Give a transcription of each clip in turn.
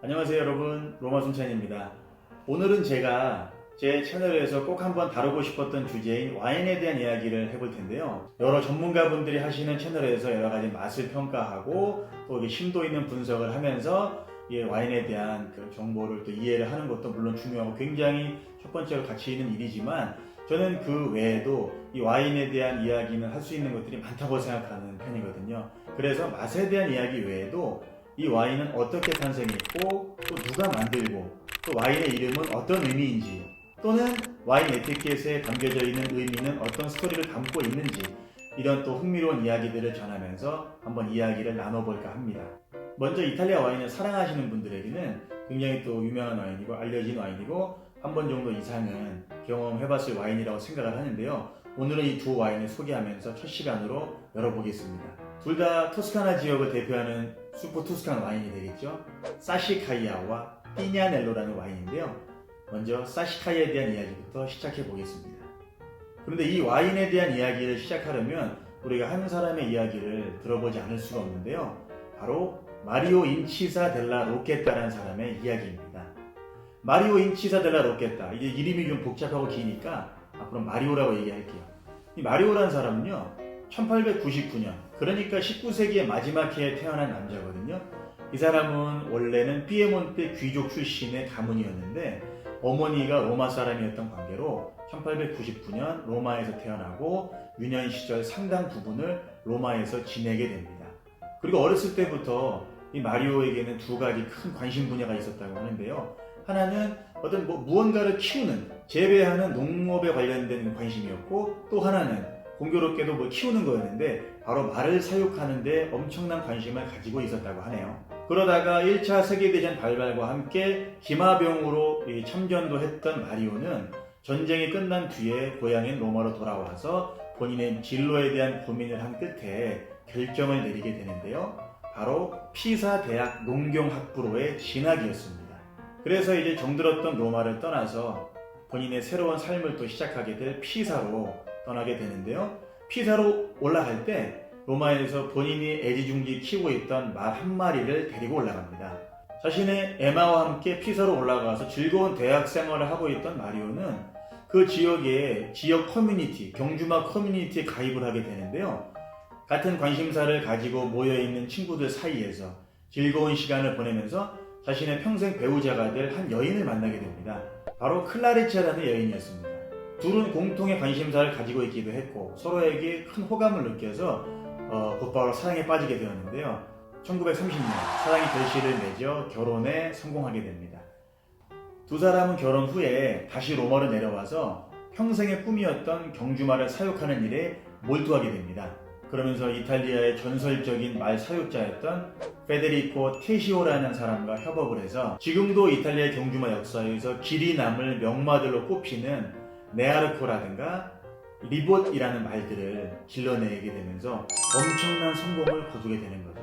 안녕하세요 여러분, 로마순찬입니다. 오늘은 제가 제 채널에서 꼭 한번 다루고 싶었던 주제인 와인에 대한 이야기를 해볼 텐데요. 여러 전문가분들이 하시는 채널에서 여러 가지 맛을 평가하고 또 이게 심도 있는 분석을 하면서 이 와인에 대한 그 정보를 또 이해를 하는 것도 물론 중요하고 굉장히 첫 번째로 가치 있는 일이지만 저는 그 외에도 이 와인에 대한 이야기는 할 수 있는 것들이 많다고 생각하는 편이거든요. 그래서 맛에 대한 이야기 외에도 이 와인은 어떻게 탄생했고 또 누가 만들고 또 와인의 이름은 어떤 의미인지 또는 와인 에티켓에 담겨져 있는 의미는 어떤 스토리를 담고 있는지 이런 또 흥미로운 이야기들을 전하면서 한번 이야기를 나눠볼까 합니다. 먼저 이탈리아 와인을 사랑하시는 분들에게는 굉장히 또 유명한 와인이고 알려진 와인이고 한 번 정도 이상은 경험해봤을 와인이라고 생각을 하는데요. 오늘은 이 두 와인을 소개하면서 첫 시간으로 열어보겠습니다. 둘 다 토스카나 지역을 대표하는 슈퍼 투스칸 와인이 되겠죠. 사시카이아와 피냐넬로라는 와인인데요. 먼저 사시카이아에 대한 이야기부터 시작해 보겠습니다. 그런데 이 와인에 대한 이야기를 시작하려면 우리가 한 사람의 이야기를 들어보지 않을 수가 없는데요. 바로 마리오 인치사 델라 로케타라는 사람의 이야기입니다. 마리오 인치사 델라 로케타, 이게 이름이 좀 복잡하고 기니까 앞으로 마리오라고 얘기할게요. 이 마리오라는 사람은요 1899년, 그러니까 19세기의 마지막 해에 태어난 남자거든요. 이 사람은 원래는 피에몬테 귀족 출신의 가문이었는데 어머니가 로마 사람이었던 관계로 1899년 로마에서 태어나고 유년 시절 상당 부분을 로마에서 지내게 됩니다. 그리고 어렸을 때부터 이 마리오에게는 두 가지 큰 관심 분야가 있었다고 하는데요. 하나는 어떤 무언가를 키우는, 재배하는 농업에 관련된 관심이었고 또 하나는 공교롭게도 키우는 거였는데 바로 말을 사육하는 데 엄청난 관심을 가지고 있었다고 하네요. 그러다가 1차 세계대전 발발과 함께 기마병으로 참전도 했던 마리오는 전쟁이 끝난 뒤에 고향인 로마로 돌아와서 본인의 진로에 대한 고민을 한 끝에 결정을 내리게 되는데요. 바로 피사 대학 농경학부로의 진학이었습니다. 그래서 이제 정들었던 로마를 떠나서 본인의 새로운 삶을 또 시작하게 될 피사로 떠나게 되는데요. 피사로 올라갈 때 로마에서 본인이 애지중지 키우고 있던 말 한 마리를 데리고 올라갑니다. 자신의 에마와 함께 피사로 올라가서 즐거운 대학 생활을 하고 있던 마리오는 그 지역의 지역 커뮤니티, 경주마 커뮤니티에 가입을 하게 되는데요. 같은 관심사를 가지고 모여있는 친구들 사이에서 즐거운 시간을 보내면서 자신의 평생 배우자가 될 한 여인을 만나게 됩니다. 바로 클라리체라는 여인이었습니다. 둘은 공통의 관심사를 가지고 있기도 했고 서로에게 큰 호감을 느껴서 곧바로 사랑에 빠지게 되었는데요. 1930년 사랑의 결실을 맺어 결혼에 성공하게 됩니다. 두 사람은 결혼 후에 다시 로마로 내려와서 평생의 꿈이었던 경주말을 사육하는 일에 몰두하게 됩니다. 그러면서 이탈리아의 전설적인 말 사육자였던 페데리코 테시오라는 사람과 협업을 해서 지금도 이탈리아 경주마 역사에서 길이 남을 명마들로 꼽히는 네아르코라든가 리봇이라는 말들을 길러내게 되면서 엄청난 성공을 거두게 되는 거죠.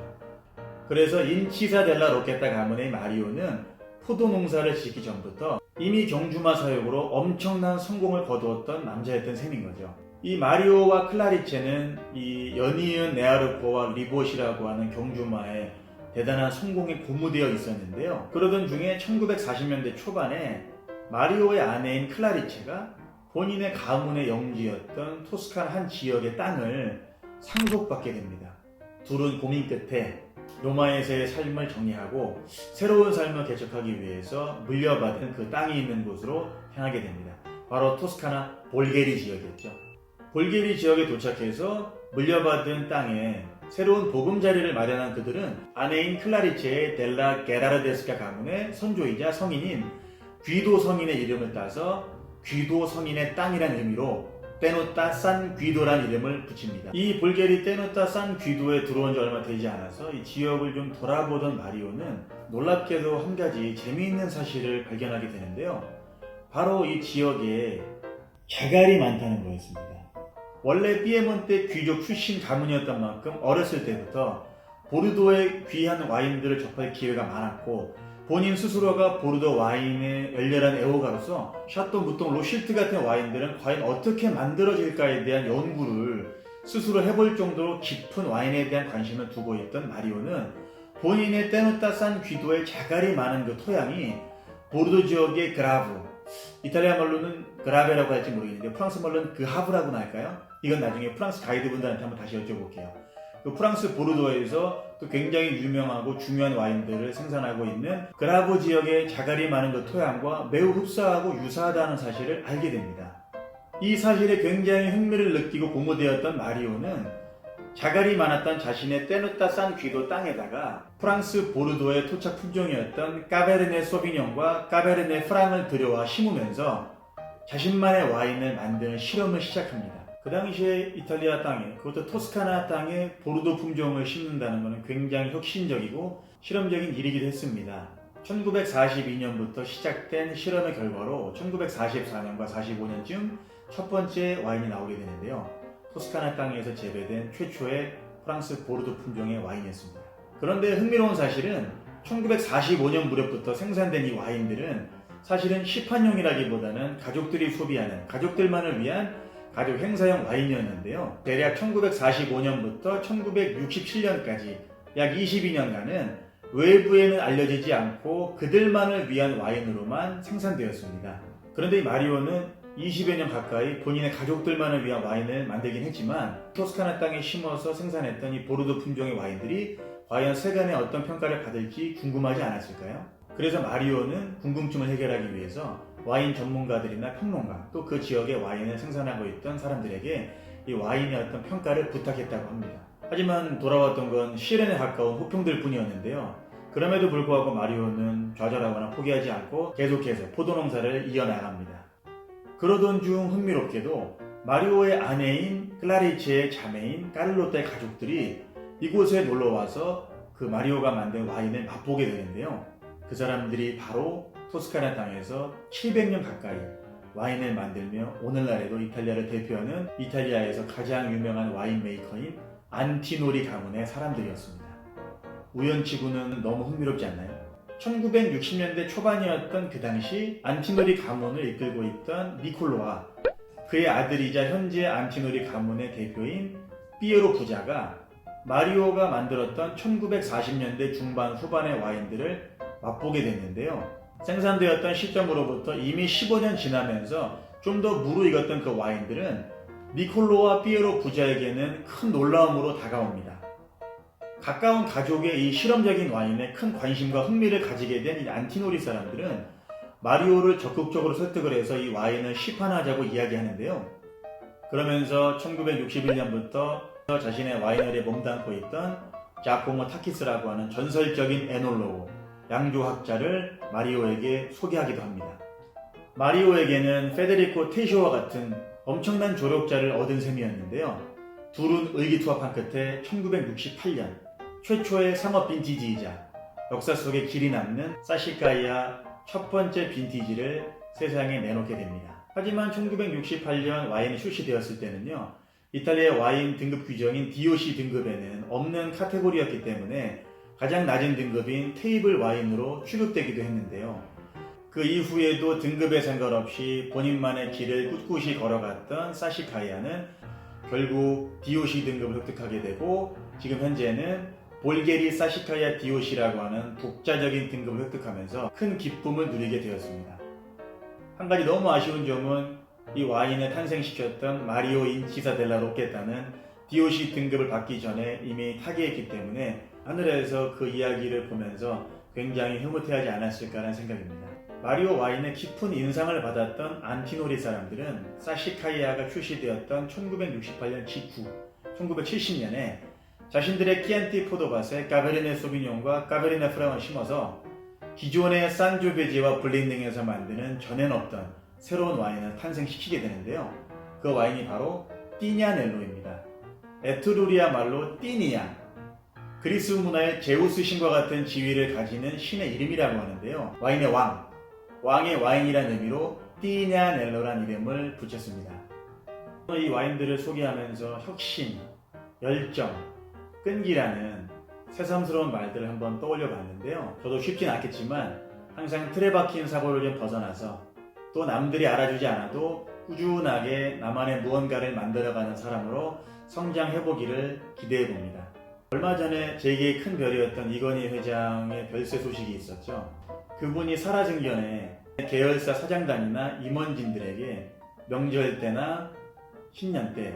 그래서 인치사 델라 로케타 가문의 마리오는 포도 농사를 짓기 전부터 이미 경주마 사육으로 엄청난 성공을 거두었던 남자였던 셈인 거죠. 이 마리오와 클라리체는 이 연이은 네아르코와 리봇이라고 하는 경주마의 대단한 성공에 고무되어 있었는데요. 그러던 중에 1940년대 초반에 마리오의 아내인 클라리체가 본인의 가문의 영지였던 토스칸 한 지역의 땅을 상속받게 됩니다. 둘은 고민 끝에 로마에서의 삶을 정리하고 새로운 삶을 개척하기 위해서 물려받은 그 땅이 있는 곳으로 향하게 됩니다. 바로 토스카나 볼게리 지역이었죠. 볼게리 지역에 도착해서 물려받은 땅에 새로운 보금자리를 마련한 그들은 아내인 클라리체의 델라 게라르데스카 가문의 선조이자 성인인 귀도 성인의 이름을 따서 귀도 성인의 땅이라는 의미로 테노타 산 귀도라는 이름을 붙입니다. 이 볼게리 테노타 산 귀도에 들어온 지 얼마 되지 않아서 이 지역을 좀 돌아보던 마리오는 놀랍게도 한 가지 재미있는 사실을 발견하게 되는데요. 바로 이 지역에 갸갈이 많다는 거였습니다. 원래 피에몬테 귀족 출신 가문이었던 만큼 어렸을 때부터 보르도의 귀한 와인들을 접할 기회가 많았고 본인 스스로가 보르도 와인의 열렬한 애호가로서 샤또 무통 로실트 같은 와인들은 과연 어떻게 만들어질까에 대한 연구를 스스로 해볼 정도로 깊은 와인에 대한 관심을 두고 있던 마리오는 본인의 때누타 산 귀도의 자갈이 많은 그 토양이 보르도 지역의 그라브, 이탈리아 말로는 그라베라고 할지 모르겠는데 프랑스 말로는 그 하브라고나 할까요? 이건 나중에 프랑스 가이드분들한테 한번 다시 여쭤볼게요. 그 프랑스 보르도에서 또 굉장히 유명하고 중요한 와인들을 생산하고 있는 그라브 지역의 자갈이 많은 그 토양과 매우 흡사하고 유사하다는 사실을 알게 됩니다. 이 사실에 굉장히 흥미를 느끼고 고무되었던 마리오는 자갈이 많았던 자신의 때누타 산 귀도 땅에다가 프랑스 보르도의 토착 품종이었던 까베르네 소비뇽과 까베르네 프랑을 들여와 심으면서 자신만의 와인을 만드는 실험을 시작합니다. 그 당시에 이탈리아 땅에, 그것도 토스카나 땅에 보르도 품종을 심는다는 것은 굉장히 혁신적이고 실험적인 일이기도 했습니다. 1942년부터 시작된 실험의 결과로 1944년과 45년쯤 첫 번째 와인이 나오게 되는데요. 토스카나 땅에서 재배된 최초의 프랑스 보르도 품종의 와인이었습니다. 그런데 흥미로운 사실은 1945년 무렵부터 생산된 이 와인들은 사실은 시판용이라기보다는 가족들이 소비하는, 가족들만을 위한 가족 행사용 와인이었는데요. 대략 1945년부터 1967년까지 약 22년간은 외부에는 알려지지 않고 그들만을 위한 와인으로만 생산되었습니다. 그런데 이 마리오는 20여 년 가까이 본인의 가족들만을 위한 와인을 만들긴 했지만 토스카나 땅에 심어서 생산했던 이 보르도 품종의 와인들이 과연 세간에 어떤 평가를 받을지 궁금하지 않았을까요? 그래서 마리오는 궁금증을 해결하기 위해서 와인 전문가들이나 평론가 또 그 지역의 와인을 생산하고 있던 사람들에게 이 와인의 어떤 평가를 부탁했다고 합니다. 하지만 돌아왔던 건 시련에 가까운 호평들 뿐이었는데요. 그럼에도 불구하고 마리오는 좌절하거나 포기하지 않고 계속해서 포도농사를 이어나갑니다. 그러던 중 흥미롭게도 마리오의 아내인 클라리체의 자매인 까를로타의 가족들이 이곳에 놀러와서 그 마리오가 만든 와인을 맛보게 되는데요. 그 사람들이 바로 토스카나 땅에서 700년 가까이 와인을 만들며 오늘날에도 이탈리아를 대표하는 이탈리아에서 가장 유명한 와인 메이커인 안티노리 가문의 사람들이었습니다. 우연치고는 너무 흥미롭지 않나요? 1960년대 초반이었던 그 당시 안티노리 가문을 이끌고 있던 니콜로와 그의 아들이자 현재 안티노리 가문의 대표인 피에로 부자가 마리오가 만들었던 1940년대 중반 후반의 와인들을 맛보게 됐는데요. 생산되었던 시점으로부터 이미 15년 지나면서 좀 더 무르익었던 그 와인들은 니콜로와 피에로 부자에게는 큰 놀라움으로 다가옵니다. 가까운 가족의 이 실험적인 와인에 큰 관심과 흥미를 가지게 된 이 안티노리 사람들은 마리오를 적극적으로 설득을 해서 이 와인을 시판하자고 이야기하는데요. 그러면서 1961년부터 자신의 와이너리에 몸담고 있던 자코모 타키스라고 하는 전설적인 에놀로고, 양조학자를 마리오에게 소개하기도 합니다. 마리오에게는 페데리코 테시오와 같은 엄청난 조력자를 얻은 셈이었는데요. 둘은 의기투합한 끝에 1968년 최초의 상업 빈티지이자 역사 속에 길이 남는 사시카이아 첫 번째 빈티지를 세상에 내놓게 됩니다. 하지만 1968년 와인이 출시되었을 때는요, 이탈리아 와인 등급 규정인 DOC 등급에는 없는 카테고리였기 때문에 가장 낮은 등급인 테이블 와인으로 취급되기도 했는데요. 그 이후에도 등급에 상관없이 본인만의 길을 꿋꿋이 걸어갔던 사시카이아는 결국 DOC 등급을 획득하게 되고 지금 현재는 볼게리 사시카이아 DOC라고 하는 독자적인 등급을 획득하면서 큰 기쁨을 누리게 되었습니다. 한 가지 너무 아쉬운 점은 이 와인을 탄생시켰던 마리오 인치사 델라 로케타는 DOC 등급을 받기 전에 이미 타계했기 때문에 하늘에서 그 이야기를 보면서 굉장히 흐뭇해하지 않았을까라는 생각입니다. 마리오 와인의 깊은 인상을 받았던 안티노리 사람들은 사시카이아가 출시되었던 1968년 직후 1970년에 자신들의 키안티 포도밭에 까베르네 소비뇽과 까베르네 프랑을 심어서 기존의 산조베지와 블렌딩에서 만드는 전엔 없던 새로운 와인을 탄생시키게 되는데요. 그 와인이 바로 띠냐넬로입니다. 에트루리아 말로 띠니아, 그리스 문화의 제우스 신과 같은 지위를 가지는 신의 이름이라고 하는데요. 와인의 왕, 왕의 와인이라는 의미로 띠냐넬로란 이름을 붙였습니다. 이 와인들을 소개하면서 혁신, 열정, 끈기라는 새삼스러운 말들을 한번 떠올려 봤는데요. 저도 쉽진 않겠지만 항상 틀에 박힌 사고를 좀 벗어나서 또 남들이 알아주지 않아도 꾸준하게 나만의 무언가를 만들어가는 사람으로 성장해보기를 기대해봅니다. 얼마 전에 제게 큰 별이었던 이건희 회장의 별세 소식이 있었죠. 그분이 살아생전에 계열사 사장단이나 임원진들에게 명절 때나 신년 때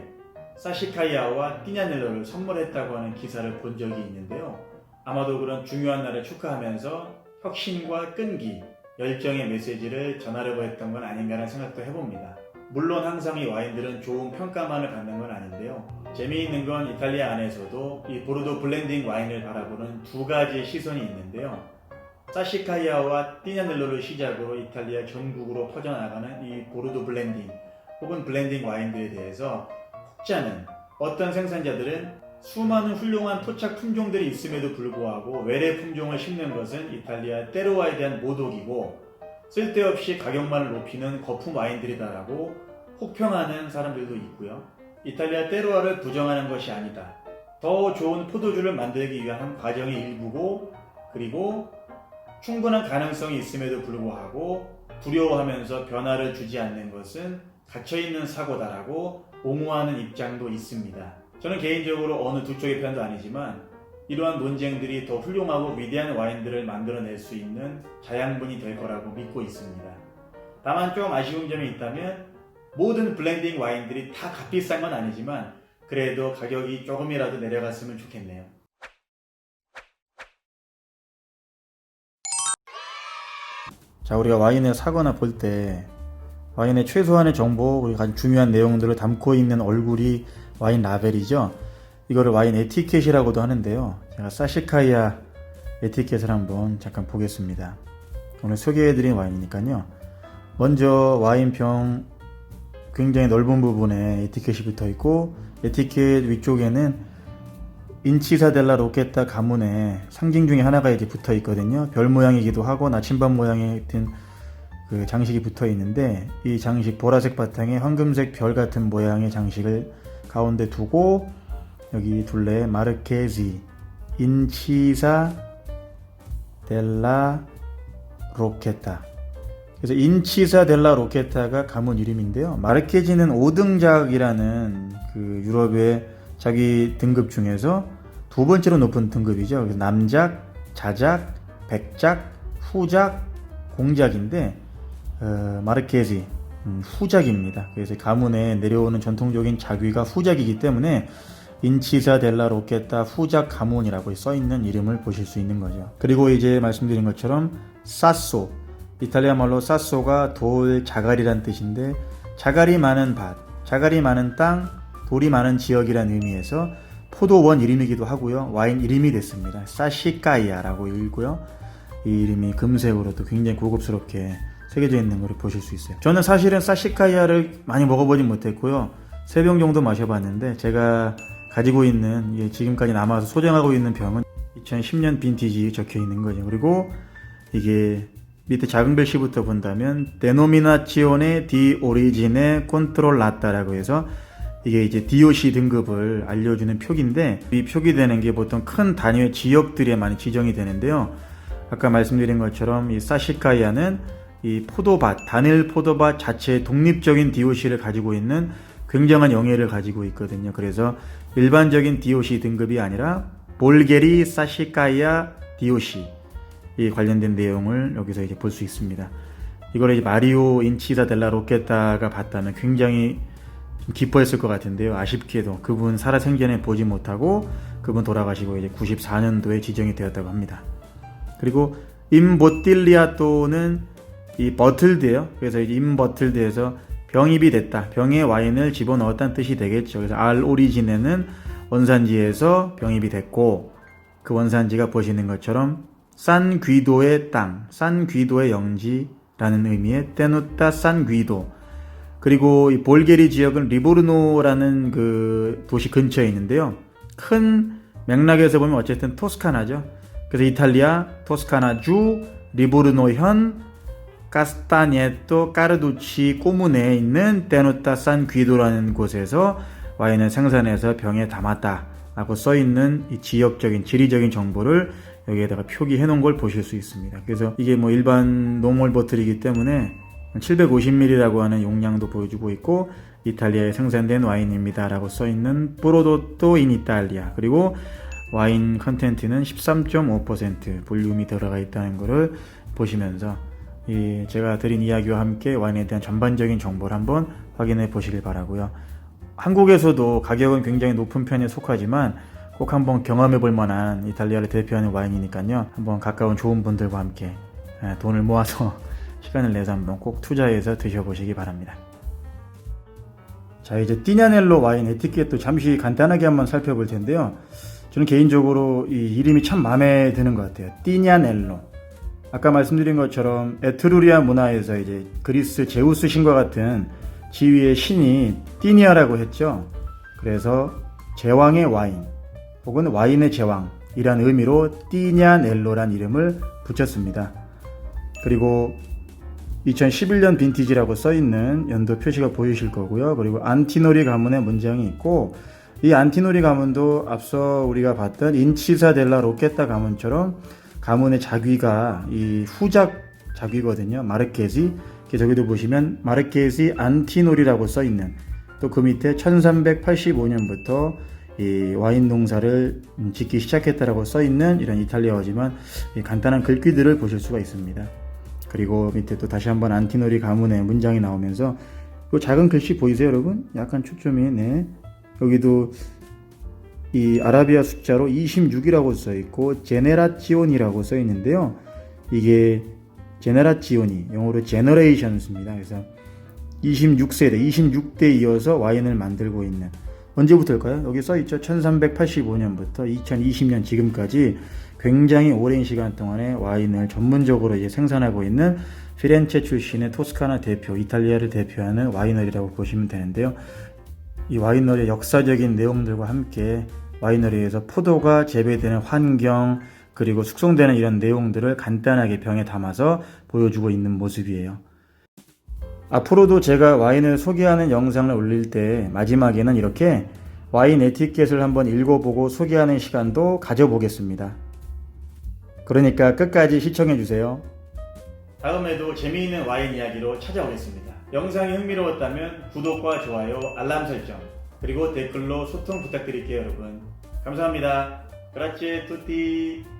사시카이아와 띠냐넬로를 선물했다고 하는 기사를 본 적이 있는데요. 아마도 그런 중요한 날을 축하하면서 혁신과 끈기, 열정의 메시지를 전하려고 했던 건 아닌가라는 생각도 해봅니다. 물론 항상 이 와인들은 좋은 평가만을 받는 건 아닌데요. 재미있는 건 이탈리아 안에서도 이 보르도 블렌딩 와인을 바라보는 두 가지 시선이 있는데요. 사시카이아와 띠냐넬로를 시작으로 이탈리아 전국으로 퍼져나가는 이 보르도 블렌딩 혹은 블렌딩 와인들에 대해서 혹자는 어떤 생산자들은 수많은 훌륭한 토착 품종들이 있음에도 불구하고 외래 품종을 심는 것은 이탈리아 테로와에 대한 모독이고 쓸데없이 가격만을 높이는 거품 와인들이다라고 혹평하는 사람들도 있고요. 이탈리아 테로와를 부정하는 것이 아니다. 더 좋은 포도주를 만들기 위한 과정의 일부고 그리고 충분한 가능성이 있음에도 불구하고 두려워하면서 변화를 주지 않는 것은 갇혀있는 사고다라고 옹호하는 입장도 있습니다. 저는 개인적으로 어느 두 쪽의 편도 아니지만 이러한 논쟁들이 더 훌륭하고 위대한 와인들을 만들어낼 수 있는 자양분이 될 거라고 믿고 있습니다. 다만 좀 아쉬운 점이 있다면 모든 블렌딩 와인들이 다 값비싼 건 아니지만 그래도 가격이 조금이라도 내려갔으면 좋겠네요. 자, 우리가 와인을 사거나 볼 때 와인의 최소한의 정보, 그리고 가장 중요한 내용들을 담고 있는 얼굴이 와인 라벨이죠. 이거를 와인 에티켓이라고도 하는데요. 제가 사시카이아 에티켓을 한번 잠깐 보겠습니다. 오늘 소개해드린 와인이니까요. 먼저 와인병 굉장히 넓은 부분에 에티켓이 붙어 있고 에티켓 위쪽에는 인치사 델라 로케타 가문의 상징 중에 하나가 이제 붙어 있거든요. 별 모양이기도 하고 나침반 모양의 같은 그 장식이 붙어 있는데 이 장식 보라색 바탕에 황금색 별 같은 모양의 장식을 가운데 두고 여기 둘레 마르케지 인치사 델라 로케타. 그래서 인치사 델라 로케타가 가문 이름인데요. 마르케지는 5등작이라는 그 유럽의 자기 등급 중에서 두 번째로 높은 등급이죠. 그래서 남작, 자작, 백작, 후작, 공작인데 마르케지 후작입니다. 그래서 가문에 내려오는 전통적인 작위가 후작이기 때문에 인치사 델라 로케타 후작 가문이라고 써있는 이름을 보실 수 있는 거죠. 그리고 이제 말씀드린 것처럼 사소, 이탈리아 말로 사소가 돌, 자갈이란 뜻인데 자갈이 많은 밭, 자갈이 많은 땅, 돌이 많은 지역이라는 의미에서 포도원 이름이기도 하고요. 와인 이름이 됐습니다. 사시카이아라고 읽고요. 이 이름이 금색으로도 굉장히 고급스럽게 새겨져 있는 걸 보실 수 있어요. 저는 사실은 사시카이아를 많이 먹어보진 못했고요. 3병 정도 마셔봤는데 제가 가지고 있는 지금까지 남아서 소장하고 있는 병은 2010년 빈티지 적혀 있는 거죠. 그리고 이게 밑에 작은 글씨부터 본다면 Denominazione di Origine Controllata라고 해서 이게 이제 DOC 등급을 알려주는 표기인데 이 표기되는 게 보통 큰 단위의 지역들에 많이 지정이 되는데요. 아까 말씀드린 것처럼 이 사시카이아는 이 포도밭, 단일 포도밭 자체의 독립적인 DOC를 가지고 있는 굉장한 영예를 가지고 있거든요. 그래서 일반적인 DOC 등급이 아니라 볼게리 사시카이아 DOC 이 관련된 내용을 여기서 이제 볼 수 있습니다. 이걸 이제 마리오 인치사 델라 로케타가 봤다면 굉장히 좀 기뻐했을 것 같은데요. 아쉽게도 그분 살아생전에 보지 못하고 그분 돌아가시고 이제 94년도에 지정이 되었다고 합니다. 그리고 임보틸리아토는 이 버틀드예요. 그래서 이제 임버틀드에서 병입이 됐다. 병에 와인을 집어넣었다는 뜻이 되겠죠. 그래서 알 오리지네는 원산지에서 병입이 됐고 그 원산지가 보시는 것처럼 산 귀도의 땅, 산 귀도의 영지라는 의미의 테누타 산 귀도. 그리고 이 볼게리 지역은 리보르노라는 그 도시 근처에 있는데요. 큰 맥락에서 보면 어쨌든 토스카나죠. 그래서 이탈리아 토스카나주 리보르노현 카스타니에토 까르두치 꼬문에 있는 테누타 산 귀도라는 곳에서 와인을 생산해서 병에 담았다 라고 써있는 이 지역적인 지리적인 정보를 여기에다가 표기해 놓은 걸 보실 수 있습니다. 그래서 이게 뭐 일반 노멀 보틀이기 때문에 750ml라고 하는 용량도 보여주고 있고, 이탈리아에 생산된 와인입니다 라고 써있는 프로도토 인 이탈리아, 그리고 와인 컨텐트는 13.5% 볼륨이 들어가 있다는 것을 보시면서 제가 드린 이야기와 함께 와인에 대한 전반적인 정보를 한번 확인해 보시길 바라고요. 한국에서도 가격은 굉장히 높은 편에 속하지만 꼭 한번 경험해 볼 만한 이탈리아를 대표하는 와인이니까요. 한번 가까운 좋은 분들과 함께 돈을 모아서 시간을 내서 한번 꼭 투자해서 드셔보시기 바랍니다. 자, 이제 띠냐넬로 와인 에티켓도 잠시 간단하게 한번 살펴볼 텐데요. 저는 개인적으로 이 이름이 참 마음에 드는 것 같아요. 띠냐넬로. 아까 말씀드린 것처럼 에트루리아 문화에서 이제 그리스 제우스 신과 같은 지위의 신이 띠니아라고 했죠. 그래서 제왕의 와인 혹은 와인의 제왕이란 의미로 띠냐넬로란 이름을 붙였습니다. 그리고 2011년 빈티지라고 써있는 연도 표시가 보이실 거고요. 그리고 안티노리 가문의 문장이 있고, 이 안티노리 가문도 앞서 우리가 봤던 인치사 델라 로케타 가문처럼 가문의 자귀가 이 후작 자귀거든요. 마르케지. 저기도 보시면 마르케지 안티노리라고 써있는, 또 그 밑에 1385년부터 이 와인 농사를 짓기 시작했다라고 써있는 이런 이탈리아어지만 간단한 글귀들을 보실 수가 있습니다. 그리고 밑에 또 다시 한번 안티노리 가문의 문장이 나오면서, 이 작은 글씨 보이세요 여러분? 약간 초점이 여기도 이 아라비아 숫자로 26이라고 써있고 제네라치온이라고 써있는데요. 이게 제네라치온이 영어로 제너레이션스입니다. 그래서 26세대, 26대 이어서 와인을 만들고 있는, 언제부터일까요? 여기 써있죠. 1385년부터 2020년 지금까지 굉장히 오랜 시간 동안에 와인을 전문적으로 이제 생산하고 있는 피렌체 출신의 토스카나 대표, 이탈리아를 대표하는 와이너리라고 보시면 되는데요. 이 와이너리의 역사적인 내용들과 함께 와이너리에서 포도가 재배되는 환경, 그리고 숙성되는 이런 내용들을 간단하게 병에 담아서 보여주고 있는 모습이에요. 앞으로도 제가 와인을 소개하는 영상을 올릴 때 마지막에는 이렇게 와인 에티켓을 한번 읽어보고 소개하는 시간도 가져보겠습니다. 그러니까 끝까지 시청해주세요. 다음에도 재미있는 와인 이야기로 찾아오겠습니다. 영상이 흥미로웠다면 구독과 좋아요, 알람 설정, 그리고 댓글로 소통 부탁드릴게요 여러분. 감사합니다. 그라치에 투티.